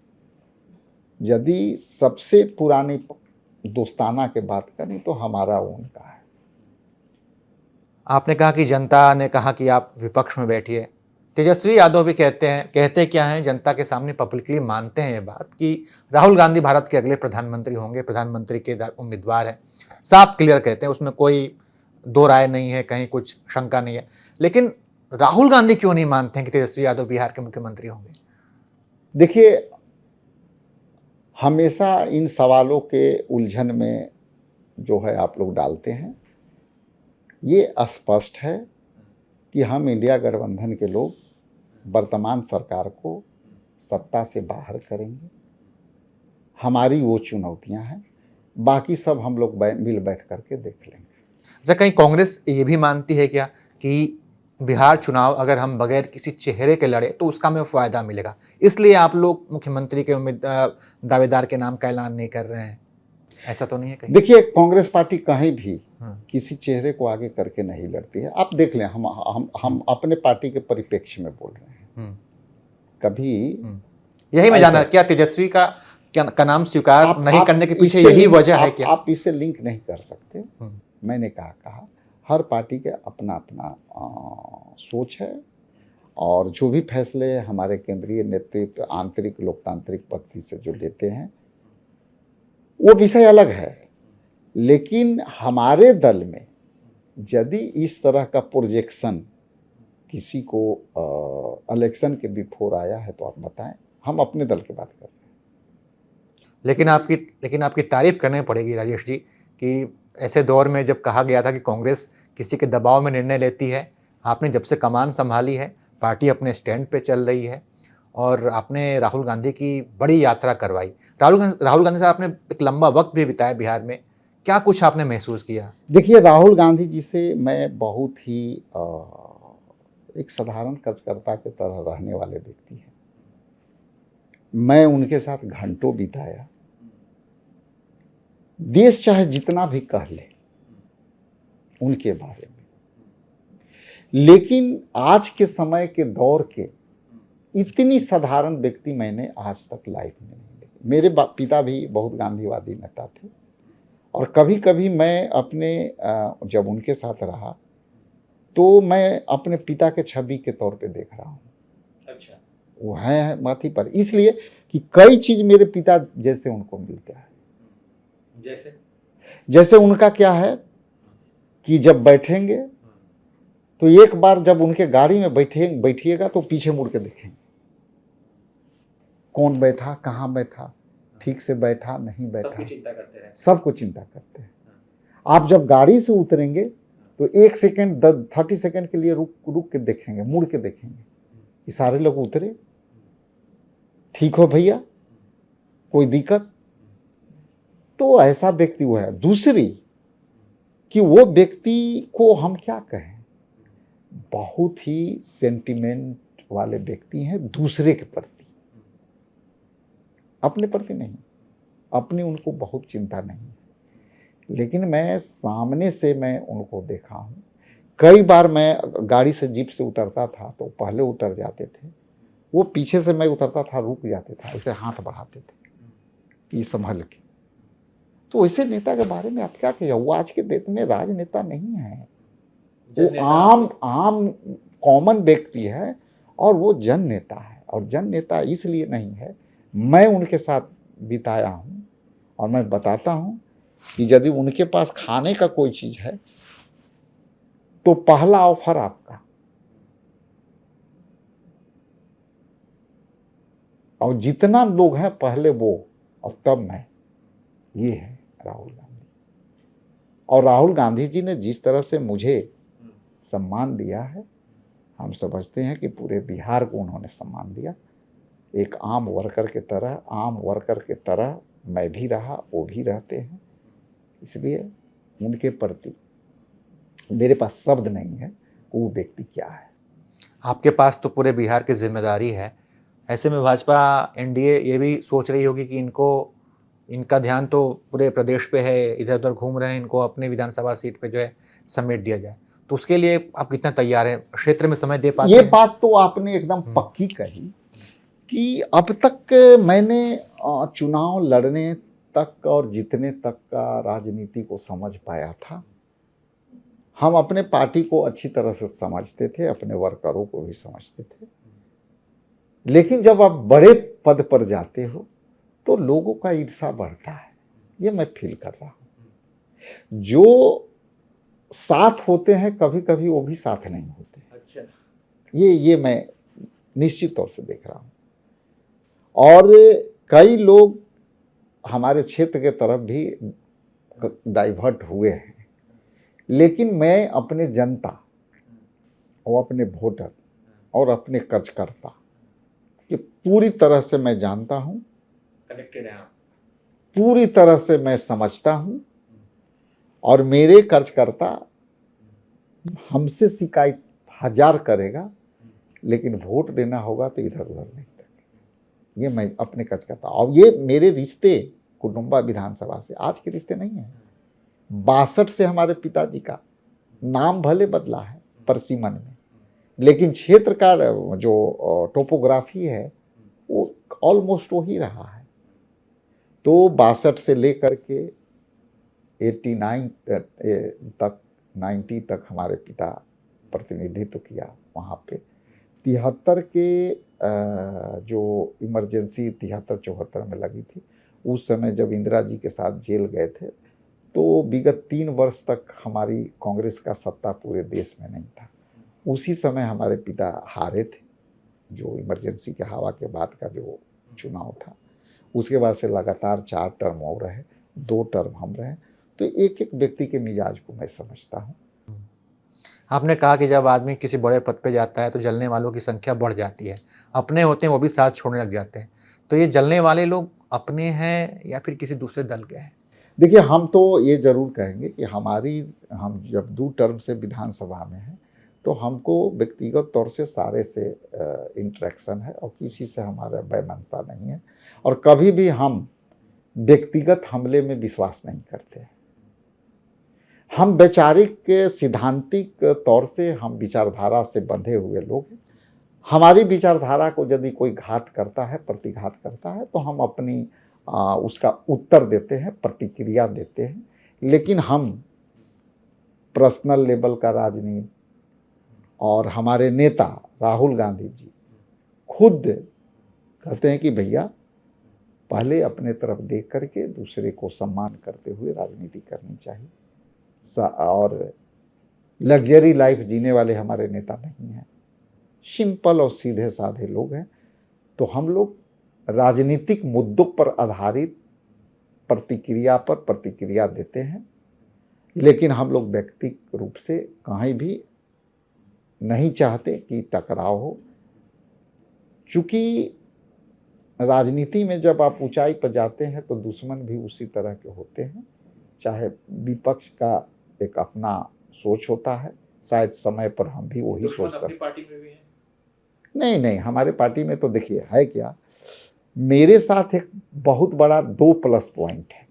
[SPEAKER 2] यदि सबसे पुरानी दोस्ताना की बात करें तो हमारा उनका है।
[SPEAKER 1] आपने कहा कि जनता ने कहा कि आप विपक्ष में बैठिए। तेजस्वी यादव भी कहते क्या हैं जनता के सामने, पब्लिकली मानते हैं ये बात कि राहुल गांधी भारत के अगले प्रधानमंत्री होंगे, प्रधानमंत्री के उम्मीदवार हैं, साफ क्लियर कहते हैं, उसमें कोई दो राय नहीं है, कहीं कुछ शंका नहीं है। लेकिन राहुल गांधी क्यों नहीं मानते हैं कि तेजस्वी यादव बिहार के मुख्यमंत्री होंगे?
[SPEAKER 2] देखिए, हमेशा इन सवालों के उलझन में जो है आप लोग डालते हैं, ये स्पष्ट है कि हम इंडिया गठबंधन के लोग वर्तमान सरकार को सत्ता से बाहर करेंगे। हमारी वो चुनौतियां हैं, बाकी सब हम लोग मिल बैठ करके देख लेंगे।
[SPEAKER 1] अच्छा, कहीं कांग्रेस ये भी मानती है क्या कि बिहार चुनाव अगर हम बगैर किसी चेहरे के लड़े तो उसका हमें फायदा मिलेगा, इसलिए आप लोग मुख्यमंत्री के दावेदार के नाम का ऐलान नहीं कर रहे हैं? ऐसा तो नहीं है कहीं?
[SPEAKER 2] देखिए, कांग्रेस पार्टी कहीं भी किसी चेहरे को आगे करके नहीं लड़ती है। आप देख लें, हम अपने पार्टी के परिप्रेक्ष्य में बोल रहे हैं। कभी
[SPEAKER 1] यही मैं जानना, क्या तेजस्वी का नाम स्वीकार नहीं करने के पीछे यही वजह है क्या?
[SPEAKER 2] आप इसे लिंक नहीं कर सकते। मैंने कहा हर पार्टी के अपना अपना सोच है, और जो भी फैसले हमारे केंद्रीय नेतृत्व आंतरिक लोकतांत्रिक पद्धति से जो लेते हैं वो विषय अलग है। लेकिन हमारे दल में यदि इस तरह का प्रोजेक्शन किसी को इलेक्शन के बिफोर आया है तो आप बताएं, हम अपने दल की बात कर रहे हैं।
[SPEAKER 1] लेकिन आपकी तारीफ करनी पड़ेगी राजेश जी कि ऐसे दौर में जब कहा गया था कि कांग्रेस किसी के दबाव में निर्णय लेती है, आपने जब से कमान संभाली है, पार्टी अपने स्टैंड पे चल रही है, और आपने राहुल गांधी की बड़ी यात्रा करवाई। राहुल गांधी से आपने एक लंबा वक्त भी बिताया बिहार में, क्या कुछ आपने महसूस किया?
[SPEAKER 2] देखिए, राहुल गांधी जी से मैं बहुत ही एक साधारण कार्यकर्ता की तरह रहने वाले व्यक्ति हैं। मैं उनके साथ घंटों बिताया। देश चाहे जितना भी कह ले उनके बारे में, लेकिन आज के समय के दौर के इतनी साधारण व्यक्ति मैंने आज तक लाइफ में नहीं देखी। मेरे पिता भी बहुत गांधीवादी नेता थे, और कभी कभी मैं अपने जब उनके साथ रहा तो मैं अपने पिता के छवि के तौर पे देख रहा हूँ।
[SPEAKER 1] अच्छा,
[SPEAKER 2] वो है माथी पर, इसलिए कि कई चीज मेरे पिता जैसे उनको मिलता है। जैसे उनका क्या है कि जब बैठेंगे तो एक बार जब उनके गाड़ी में बैठिएगा तो पीछे मुड़ के देखेंगे कौन बैठा, कहाँ बैठा, ठीक से बैठा नहीं बैठा,
[SPEAKER 1] सबकी चिंता करते हैं।
[SPEAKER 2] सब कुछ चिंता करते हैं। आप जब गाड़ी से उतरेंगे तो 1 सेकंड 30 सेकंड के लिए रुक के देखेंगे, मुड़ के देखेंगे कि सारे लोग उतरे, ठीक हो भैया, कोई दिक्कत। तो ऐसा व्यक्ति वो है। दूसरी कि वो व्यक्ति को हम क्या कहें, बहुत ही सेंटिमेंट वाले व्यक्ति हैं दूसरे के प्रति, अपने प्रति नहीं। अपनी उनको बहुत चिंता नहीं, लेकिन मैं सामने से मैं उनको देखा हूँ। कई बार मैं गाड़ी से जीप से उतरता था तो पहले उतर जाते थे, वो पीछे से मैं उतरता था रुक जाते थे, ऐसे हाथ बढ़ाते थे कि संभल के। तो ऐसे नेता के बारे में आप क्या कहिए, वो आज के डेट में राजनेता नहीं है, वो आम कॉमन व्यक्ति है और वो जन नेता है। और जन नेता इसलिए नहीं है, मैं उनके साथ बिताया हूँ और मैं बताता हूँ कि यदि उनके पास खाने का कोई चीज है तो पहला ऑफर आपका, और जितना लोग हैं पहले वो और तब मैं। ये है राहुल गांधी। और राहुल गांधी जी ने जिस तरह से मुझे सम्मान दिया है, हम समझते हैं कि पूरे बिहार को उन्होंने सम्मान दिया। एक आम वर्कर के तरह मैं भी रहा, वो भी रहते हैं। इसलिए उनके प्रति मेरे पास शब्द नहीं है, वो व्यक्ति क्या है।
[SPEAKER 1] आपके पास तो पूरे बिहार की जिम्मेदारी है, ऐसे में भाजपा एनडीए ये भी सोच रही होगी कि इनका ध्यान तो पूरे प्रदेश पे है, इधर उधर घूम रहे हैं, इनको अपने विधानसभा सीट पे जो है समेट दिया जाए। तो उसके लिए आप कितना तैयार हैं, क्षेत्र में समय दे पाते
[SPEAKER 2] ये
[SPEAKER 1] हैं?
[SPEAKER 2] बात तो आपने एकदम पक्की कही कि अब तक मैंने चुनाव लड़ने तक और जीतने तक का राजनीति को समझ पाया था। हम अपने पार्टी को अच्छी तरह से समझते थे, अपने वर्करों को भी समझते थे। लेकिन जब आप बड़े पद पर जाते हो तो लोगों का ईर्ष्या बढ़ता है, ये मैं फील कर रहा हूं। जो साथ होते हैं कभी कभी वो भी साथ नहीं होते। अच्छा। ये मैं निश्चित तौर से देख रहा हूं। और कई लोग हमारे क्षेत्र के तरफ भी डाइवर्ट हुए हैं, लेकिन मैं अपने जनता और अपने वोटर और अपने कार्यकर्ता कि पूरी तरह से मैं जानता हूं,
[SPEAKER 1] कनेक्टेड है आप,
[SPEAKER 2] पूरी तरह से मैं समझता हूं। और मेरे कार्यकर्ता हमसे शिकायत 1000 करेगा, लेकिन वोट देना होगा तो इधर उधर नहीं करेगा। ये मैं अपने कार्यकर्ता, और ये मेरे रिश्ते कुटुंबा विधानसभा से आज के रिश्ते नहीं है। 62 से हमारे पिताजी का नाम भले बदला है परसिमन में, लेकिन क्षेत्र का जो टोपोग्राफी है वो ऑलमोस्ट वही रहा है। तो 62 से लेकर के 89 तक 90 तक हमारे पिता प्रतिनिधित्व किया वहाँ पे। 73 के जो इमरजेंसी 73-74 में लगी थी, उस समय जब इंदिरा जी के साथ जेल गए थे, तो विगत 3 वर्ष तक हमारी कांग्रेस का सत्ता पूरे देश में नहीं था। उसी समय हमारे पिता हारे थे, जो इमरजेंसी के हवा के बाद का जो चुनाव था। उसके बाद से लगातार 4 टर्म और रहे, 2 टर्म हम रहे। तो एक एक व्यक्ति के मिजाज को मैं समझता हूँ।
[SPEAKER 1] आपने कहा कि जब आदमी किसी बड़े पद पे जाता है तो जलने वालों की संख्या बढ़ जाती है, अपने होते हैं वो भी साथ छोड़ने लग जाते हैं। तो ये जलने वाले लोग अपने हैं या फिर किसी दूसरे दल के हैं?
[SPEAKER 2] देखिए, हम तो ये जरूर कहेंगे कि हम जब 2 टर्म से विधानसभा में हैं तो हमको व्यक्तिगत तौर से सारे से इंटरेक्शन है और किसी से हमारा बेमानता नहीं है, और कभी भी हम व्यक्तिगत हमले में विश्वास नहीं करते। हम वैचारिक सिद्धांतिक तौर से हम विचारधारा से बंधे हुए लोग हैं। हमारी विचारधारा को यदि कोई घात करता है, प्रतिघात करता है, तो हम अपनी उसका उत्तर देते हैं, प्रतिक्रिया देते हैं। लेकिन हम पर्सनल लेवल का राजनीति, और हमारे नेता राहुल गांधी जी खुद कहते हैं कि भैया पहले अपने तरफ देख करके दूसरे को सम्मान करते हुए राजनीति करनी चाहिए। और लग्जरी लाइफ जीने वाले हमारे नेता नहीं हैं, सिंपल और सीधे साधे लोग हैं। तो हम लोग राजनीतिक मुद्दों पर आधारित प्रतिक्रिया पर प्रतिक्रिया देते हैं, लेकिन हम लोग व्यक्तिगत रूप से कहीं भी नहीं चाहते कि टकराव हो। चूँकि राजनीति में जब आप ऊंचाई पर जाते हैं तो दुश्मन भी उसी तरह के होते हैं। चाहे विपक्ष का एक अपना सोच होता है, शायद समय पर हम भी वही सोच सकते हैं।
[SPEAKER 1] पार्टी में भी है?
[SPEAKER 2] नहीं नहीं, हमारे पार्टी में तो देखिए है क्या, मेरे साथ एक बहुत बड़ा 2 प्लस पॉइंट है।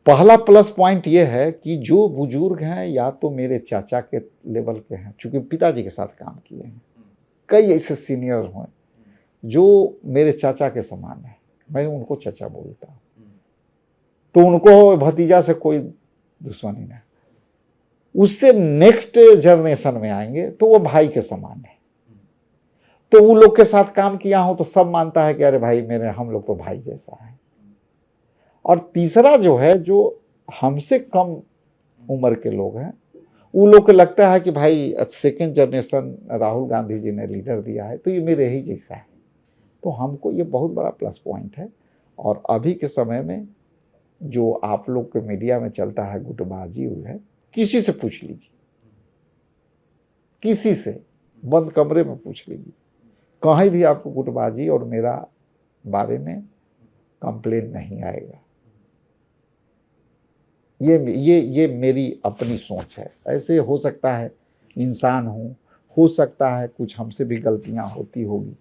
[SPEAKER 2] पहला प्लस पॉइंट ये है कि जो बुजुर्ग हैं या तो मेरे चाचा के लेवल के हैं, चूंकि पिताजी के साथ काम किए हैं, कई ऐसे सीनियर हैं जो मेरे चाचा के समान है, मैं उनको चाचा बोलता हूँ, तो उनको भतीजा से कोई दुश्मनी नहीं। उससे नेक्स्ट जनरेशन में आएंगे तो वो भाई के समान है, तो वो लोग के साथ काम किया हूं तो सब मानता है कि अरे भाई मेरे हम लोग तो भाई जैसा है। और तीसरा जो है, जो हमसे कम उम्र के लोग हैं, वो लोग को लगता है कि भाई सेकेंड जनरेशन राहुल गांधी जी ने लीडर दिया है तो ये मेरे ही जैसा है। तो हमको ये बहुत बड़ा प्लस पॉइंट है। और अभी के समय में जो आप लोग के मीडिया में चलता है गुटबाजी हुई है, किसी से पूछ लीजिए, किसी से बंद कमरे में पूछ लीजिए, कहीं भी आपको गुटबाजी और मेरा बारे में कंप्लेन नहीं आएगा। ये मेरी अपनी सोच है। ऐसे हो सकता है इंसान हूँ, हो सकता है कुछ हमसे भी गलतियाँ होती होगी,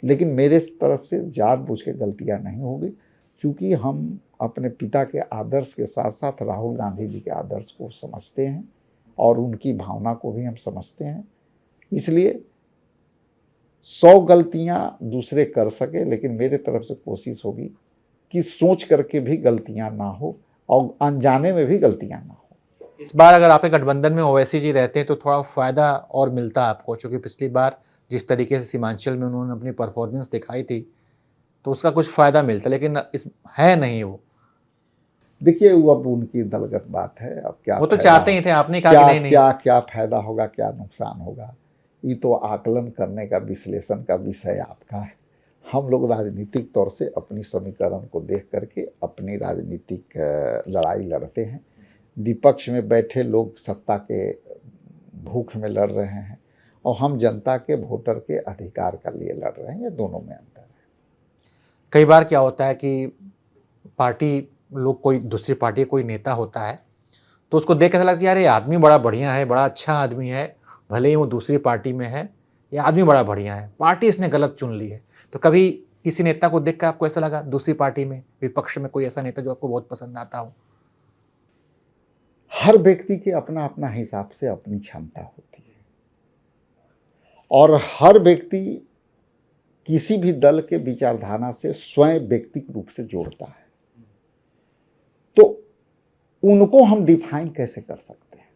[SPEAKER 2] लेकिन मेरे तरफ से जानबूझ के गलतियाँ नहीं होगी, क्योंकि हम अपने पिता के आदर्श के साथ साथ राहुल गांधी जी के आदर्श को समझते हैं और उनकी भावना को भी हम समझते हैं। इसलिए 100 गलतियाँ दूसरे कर सके, लेकिन मेरे तरफ से कोशिश होगी कि सोच करके भी गलतियाँ ना हो और अनजाने में भी गलतियाँ ना हो।
[SPEAKER 1] इस बार अगर आपके गठबंधन में ओवैसी जी रहते हैं तो थोड़ा फ़ायदा और मिलता आपको, क्योंकि पिछली बार जिस तरीके से सीमांचल में उन्होंने अपनी परफॉर्मेंस दिखाई थी तो उसका कुछ फ़ायदा मिलता, लेकिन इस है नहीं वो।
[SPEAKER 2] देखिए वो अब उनकी दलगत बात है, अब क्या
[SPEAKER 1] वो तो
[SPEAKER 2] फायदा
[SPEAKER 1] चाहते ही थे, आपने कहा
[SPEAKER 2] क्या
[SPEAKER 1] कि नहीं नहीं।
[SPEAKER 2] क्या क्या फायदा होगा, क्या नुकसान होगा, ये तो आकलन करने का, विश्लेषण का विषय आपका है। हम लोग राजनीतिक तौर से अपनी समीकरण को देख करके अपनी राजनीतिक लड़ाई लड़ते हैं। विपक्ष में बैठे लोग सत्ता के भूख में लड़ रहे हैं और हम जनता के वोटर के अधिकार के लिए लड़ रहे हैं, ये दोनों में अंतर है।
[SPEAKER 1] कई बार क्या होता है कि पार्टी लोग, कोई दूसरी पार्टी कोई नेता होता है तो उसको देख के ऐसा लगता है यार ये आदमी बड़ा बढ़िया है, बड़ा अच्छा आदमी है, भले ही वो दूसरी पार्टी में है, ये आदमी बड़ा बढ़िया है, पार्टी इसने गलत चुन ली है। तो कभी किसी नेता को देख कर आपको ऐसा लगा दूसरी पार्टी में, विपक्ष में कोई ऐसा नेता जो आपको बहुत पसंद आता हो?
[SPEAKER 2] हर व्यक्ति के अपना अपना हिसाब से अपनी क्षमता होती है और हर व्यक्ति किसी भी दल के विचारधारा से स्वयं व्यक्तिगत रूप से जोड़ता है, तो उनको हम डिफाइन कैसे कर सकते हैं?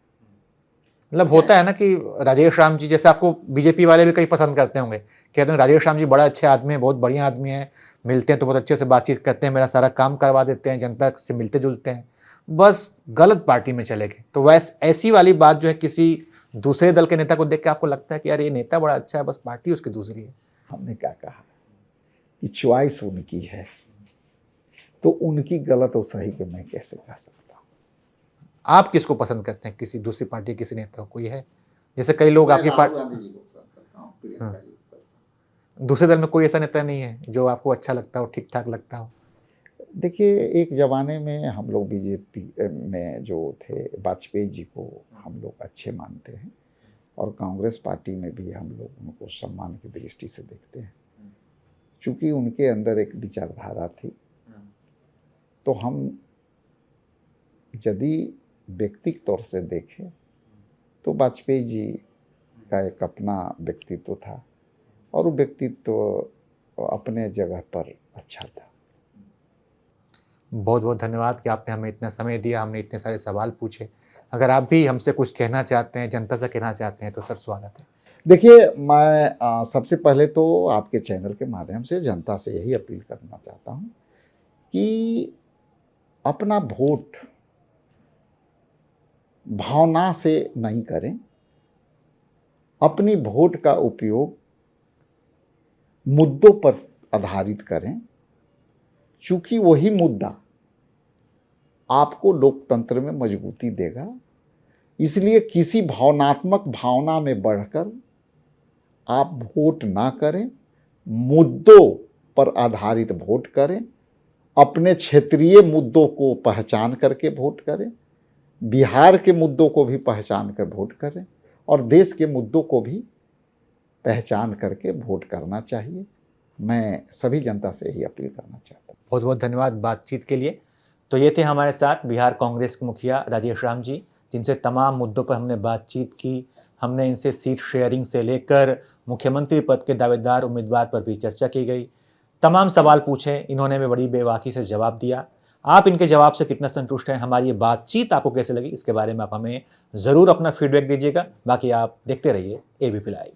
[SPEAKER 1] मतलब होता है ना कि राजेश राम जी जैसे आपको बीजेपी वाले भी कई पसंद करते होंगे, कहते हैं राजेश राम जी बड़ा अच्छे आदमी है, बहुत बढ़िया आदमी है, मिलते हैं तो बहुत अच्छे से बातचीत करते हैं, मेरा सारा काम करवा देते हैं, जनता से मिलते जुलते हैं, बस गलत पार्टी में चले गए। तो वैसे ऐसी वाली बात जो है किसी दूसरे दल के नेता को देख के आपको लगता है कि यार ये नेता बड़ा अच्छा है, बस पार्टी उसकी दूसरी है?
[SPEAKER 2] हमने क्या कहा कि चॉइस उनकी है, तो उनकी गलत और सही के मैं कैसे कह सकता हूँ?
[SPEAKER 1] आप किसको पसंद करते हैं, किसी दूसरी पार्टी किसी नेता को? कोई है जैसे कई लोग आपकी पार्टी, दूसरे दल में कोई ऐसा नेता नहीं है जो आपको अच्छा लगता हो, ठीक ठाक लगता हो?
[SPEAKER 2] देखिए एक ज़माने में हम लोग बीजेपी में जो थे, वाजपेयी जी को हम लोग अच्छे मानते हैं और कांग्रेस पार्टी में भी हम लोग उनको सम्मान की दृष्टि से देखते हैं, चूँकि उनके अंदर एक विचारधारा थी। तो हम यदि व्यक्तिगत तौर से देखें तो वाजपेयी जी का एक अपना व्यक्तित्व था और वो व्यक्तित्व अपने जगह पर अच्छा था।
[SPEAKER 1] बहुत बहुत धन्यवाद कि आपने हमें इतना समय दिया, हमने इतने सारे सवाल पूछे। अगर आप भी हमसे कुछ कहना चाहते हैं, जनता से कहना चाहते हैं तो सर स्वागत है।
[SPEAKER 2] देखिए, मैं सबसे पहले तो आपके चैनल के माध्यम से जनता से यही अपील करना चाहता हूँ कि अपना वोट भावना से नहीं करें, अपनी वोट का उपयोग मुद्दों पर आधारित करें, चूंकि वही मुद्दा आपको लोकतंत्र में मजबूती देगा। इसलिए किसी भावनात्मक भावना में बढ़कर आप वोट ना करें, मुद्दों पर आधारित वोट करें, अपने क्षेत्रीय मुद्दों को पहचान करके वोट करें, बिहार के मुद्दों को भी पहचान कर वोट करें और देश के मुद्दों को भी पहचान करके वोट करना चाहिए। मैं सभी जनता से यही अपील करना चाहता हूँ।
[SPEAKER 1] बहुत बहुत धन्यवाद बातचीत के लिए। तो ये थे हमारे साथ बिहार कांग्रेस के मुखिया राजेश राम जी, जिनसे तमाम मुद्दों पर हमने बातचीत की। हमने इनसे सीट शेयरिंग से लेकर मुख्यमंत्री पद के दावेदार उम्मीदवार पर भी चर्चा की गई। तमाम सवाल पूछे, इन्होंने भी बड़ी बेबाकी से जवाब दिया। आप इनके जवाब से कितना संतुष्ट हैं, हमारी ये बातचीत आपको कैसे लगी, इसके बारे में आप हमें ज़रूर अपना फीडबैक दीजिएगा। बाकी आप देखते रहिए एबीपी लाइव।